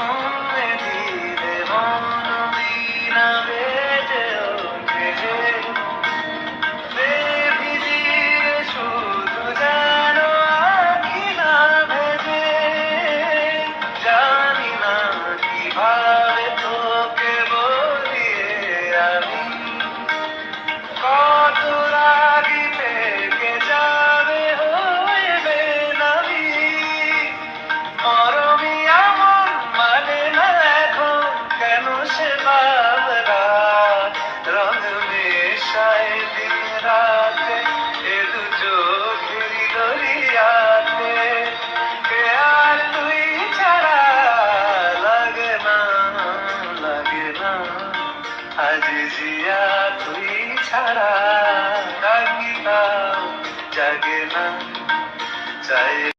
শুনে দিলে মন বিনা বেজে ওঠে ভিজিয়ে শুধু যেন আঁখি না ভেজে জানি না কিভাবে তোকে বলিয়ে আমি কত রাগি থেকে যাবে হইবে নাবি মরমিয়া মন মানে না এখন কেন সে বাবরা রং মেশায় দিন রাতে এ দু চোখেরি দরিয়াতে কে আর তুই ছাড়া লাগে না আজ জিয়া তুই ছাড়া রাগিতা জাগে না চাই